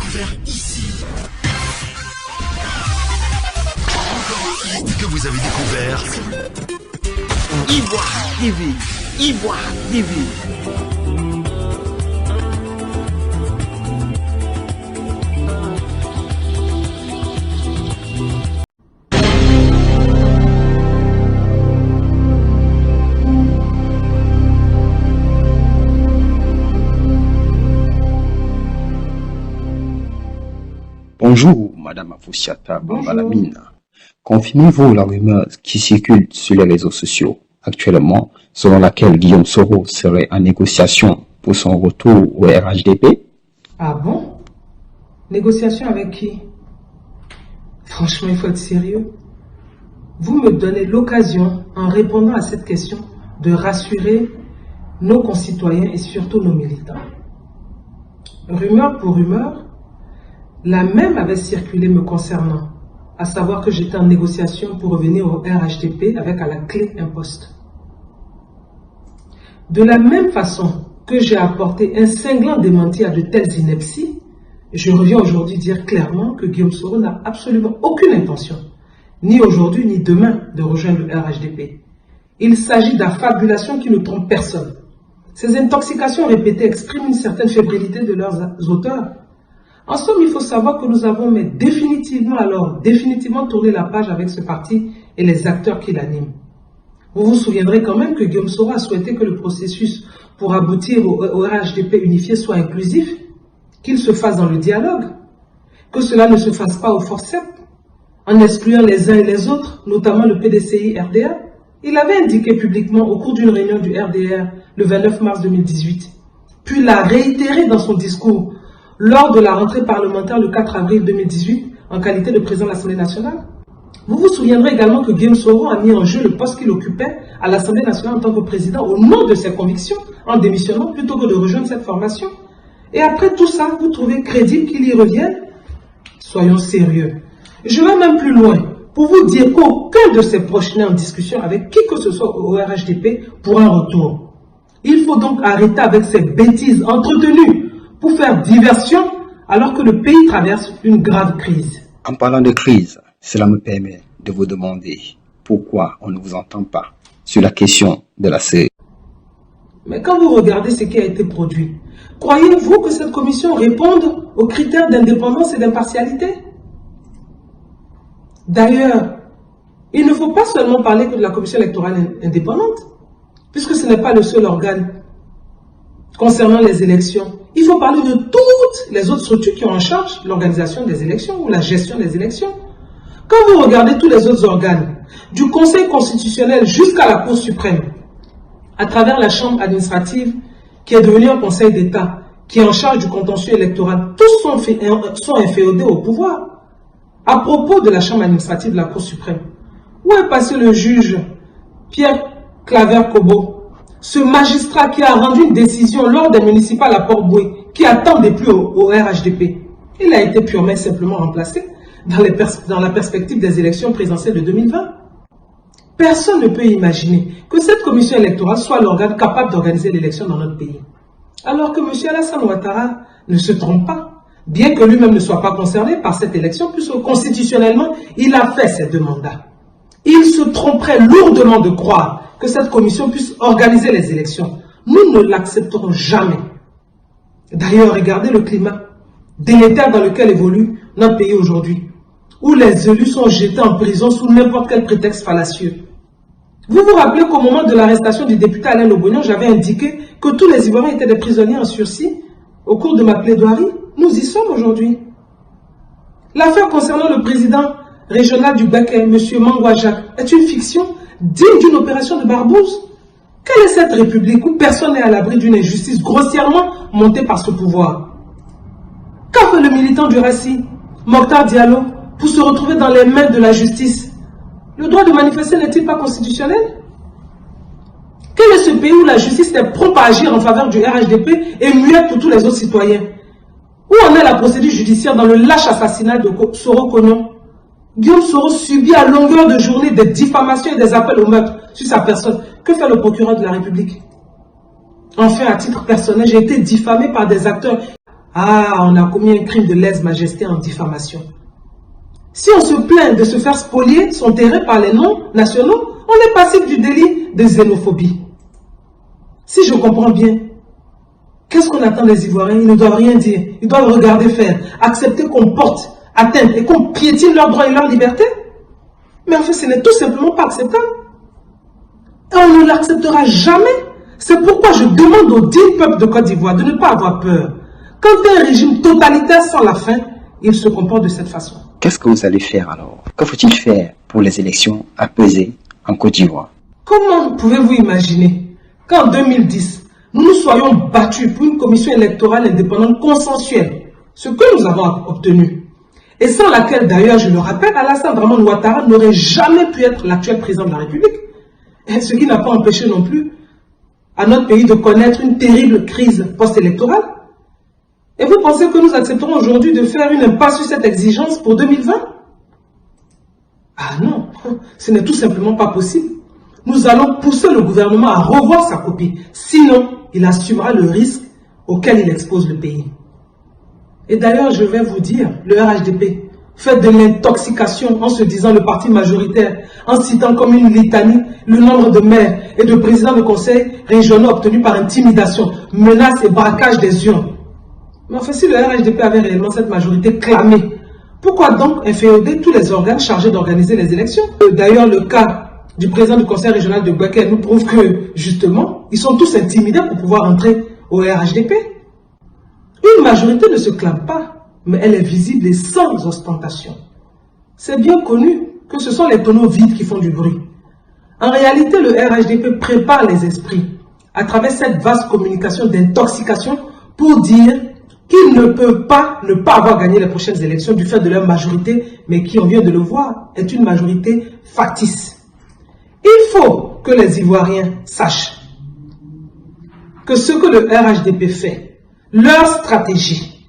découvert ici? Encore un hit que vous avez découvert? Ivoire TV. Ivoire TV. Bonjour, Madame Afoussiata Bambalamine. Confirmez-vous la rumeur qui circule sur les réseaux sociaux actuellement, selon laquelle Guillaume Soro serait en négociation pour son retour au RHDP? Ah bon? Négociation avec qui? Franchement, il faut être sérieux. Vous me donnez l'occasion, en répondant à cette question, de rassurer nos concitoyens et surtout nos militants. Rumeur pour rumeur, la même avait circulé me concernant, à savoir que j'étais en négociation pour revenir au RHDP avec à la clé un poste. De la même façon que j'ai apporté un cinglant démenti à de telles inepties, je reviens aujourd'hui dire clairement que Guillaume Soro n'a absolument aucune intention, ni aujourd'hui ni demain, de rejoindre le RHDP. Il s'agit d'affabulations qui ne trompent personne. Ces intoxications répétées expriment une certaine fébrilité de leurs auteurs. En somme, il faut savoir que nous avons définitivement tourné la page avec ce parti et les acteurs qui l'animent. Vous vous souviendrez quand même que Guillaume Soro a souhaité que le processus pour aboutir au RHDP unifié soit inclusif, qu'il se fasse dans le dialogue, que cela ne se fasse pas au forceps, en excluant les uns et les autres, notamment le PDCI-RDA. Il avait indiqué publiquement au cours d'une réunion du RDR le 29 mars 2018, puis l'a réitéré dans son discours lors de la rentrée parlementaire le 4 avril 2018 en qualité de président de l'Assemblée nationale. Vous vous souviendrez également que Guillaume Soro a mis en jeu le poste qu'il occupait à l'Assemblée nationale en tant que président au nom de ses convictions, en démissionnant plutôt que de rejoindre cette formation. Et après tout ça, vous trouvez crédible qu'il y revienne? Soyons sérieux. Je vais même plus loin pour vous dire qu'aucun de ses proches n'est en discussion avec qui que ce soit au RHDP pour un retour. Il faut donc arrêter avec ces bêtises entretenues pour faire diversion alors que le pays traverse une grave crise. En parlant de crise, cela me permet de vous demander pourquoi on ne vous entend pas sur la question de la CE. Mais quand vous regardez ce qui a été produit, croyez-vous que cette commission réponde aux critères d'indépendance et d'impartialité? D'ailleurs, il ne faut pas seulement parler que de la commission électorale indépendante, puisque ce n'est pas le seul organe concernant les élections. Il faut parler de toutes les autres structures qui ont en charge l'organisation des élections ou la gestion des élections. Quand vous regardez tous les autres organes, du Conseil constitutionnel jusqu'à la Cour suprême, à travers la Chambre administrative qui est devenue un Conseil d'État, qui est en charge du contentieux électoral, tous sont inféodés au pouvoir. À propos de la Chambre administrative de la Cour suprême, où est passé le juge Pierre Claver-Kobo, ce magistrat qui a rendu une décision lors des municipales à Port-Boué, qui attendait plus au RHDP? Il a été purement et simplement remplacé dans la perspective des élections présidentielles de 2020. Personne ne peut imaginer que cette commission électorale soit l'organe capable d'organiser l'élection dans notre pays. Alors que M. Alassane Ouattara ne se trompe pas, bien que lui-même ne soit pas concerné par cette élection, puisque constitutionnellement, il a fait ses deux mandats. Il se tromperait lourdement de croire que cette commission puisse organiser les élections. Nous ne l'accepterons jamais. D'ailleurs, regardez le climat délétère dans lequel évolue notre pays aujourd'hui, où les élus sont jetés en prison sous n'importe quel prétexte fallacieux. Vous vous rappelez qu'au moment de l'arrestation du député Alain Lobognon, j'avais indiqué que tous les Ivoiriens étaient des prisonniers en sursis au cours de ma plaidoirie? Nous y sommes aujourd'hui. L'affaire concernant le président régional du Béquet, M. Mangwa Jacques, est une fiction digne d'une opération de barbouze. Quelle est cette république où personne n'est à l'abri d'une injustice grossièrement montée par ce pouvoir? Qu'a fait le militant du RACI, Mokhtar Diallo, pour se retrouver dans les mains de la justice? Le droit de manifester n'est-il pas constitutionnel? Quel est ce pays où la justice est prompte à agir en faveur du RHDP et muette pour tous les autres citoyens? Où en est la procédure judiciaire dans le lâche assassinat de Soro Kognon? Guillaume Soro subit à longueur de journée des diffamations et des appels au meurtre sur sa personne. Que fait le procureur de la République? Enfin, à titre personnel, j'ai été diffamé par des acteurs Ah, on a commis un crime de lèse-majesté en diffamation. Si on se plaint de se faire spolier son terrain par les non-nationaux, on est passif du délit de xénophobie. Si je comprends bien, qu'est-ce qu'on attend des Ivoiriens? Ils ne doivent rien dire. Ils doivent regarder faire, accepter qu'on porte atteinte et qu'on piétine leurs droits et leurs libertés. Mais en fait, ce n'est tout simplement pas acceptable. Et on ne l'acceptera jamais. C'est pourquoi je demande au dit peuple de Côte d'Ivoire de ne pas avoir peur. Quand un régime totalitaire sent la faim, il se comporte de cette façon. Qu'est-ce que vous allez faire alors? Que faut-il faire pour les élections apaisées en Côte d'Ivoire? Comment pouvez-vous imaginer qu'en 2010, nous nous soyons battus pour une commission électorale indépendante consensuelle, ce que nous avons obtenu, et sans laquelle d'ailleurs, je le rappelle, Alassane Dramane Ouattara n'aurait jamais pu être l'actuel président de la République, et ce qui n'a pas empêché non plus à notre pays de connaître une terrible crise post-électorale. Et vous pensez que nous accepterons aujourd'hui de faire une impasse sur cette exigence pour 2020? Ah non, ce n'est tout simplement pas possible. Nous allons pousser le gouvernement à revoir sa copie. Sinon, il assumera le risque auquel il expose le pays. Et d'ailleurs, je vais vous dire, le RHDP fait de l'intoxication en se disant le parti majoritaire, en citant comme une litanie le nombre de maires et de présidents de conseils régionaux obtenus par intimidation, menaces et braquage des urnes. Mais enfin, si le RHDP avait réellement cette majorité clamée, pourquoi donc inféoder tous les organes chargés d'organiser les élections? D'ailleurs, le cas du président du conseil régional de Bouaké nous prouve que, justement, ils sont tous intimidés pour pouvoir entrer au RHDP. Une majorité ne se clame pas, mais elle est visible et sans ostentation. C'est bien connu que ce sont les tonneaux vides qui font du bruit. En réalité, le RHDP prépare les esprits à travers cette vaste communication d'intoxication pour dire qu'ils ne peuvent pas ne pas avoir gagné les prochaines élections du fait de leur majorité, mais qui, on vient de le voir, est une majorité factice. Il faut que les Ivoiriens sachent que ce que le RHDP fait, leur stratégie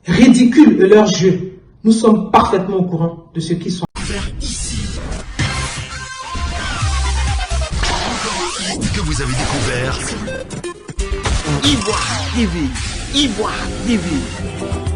ridicule et leur jeu, nous sommes parfaitement au courant de ce qu'ils sont. Que vous avez découvert Ivoire TV. Ivoire TV.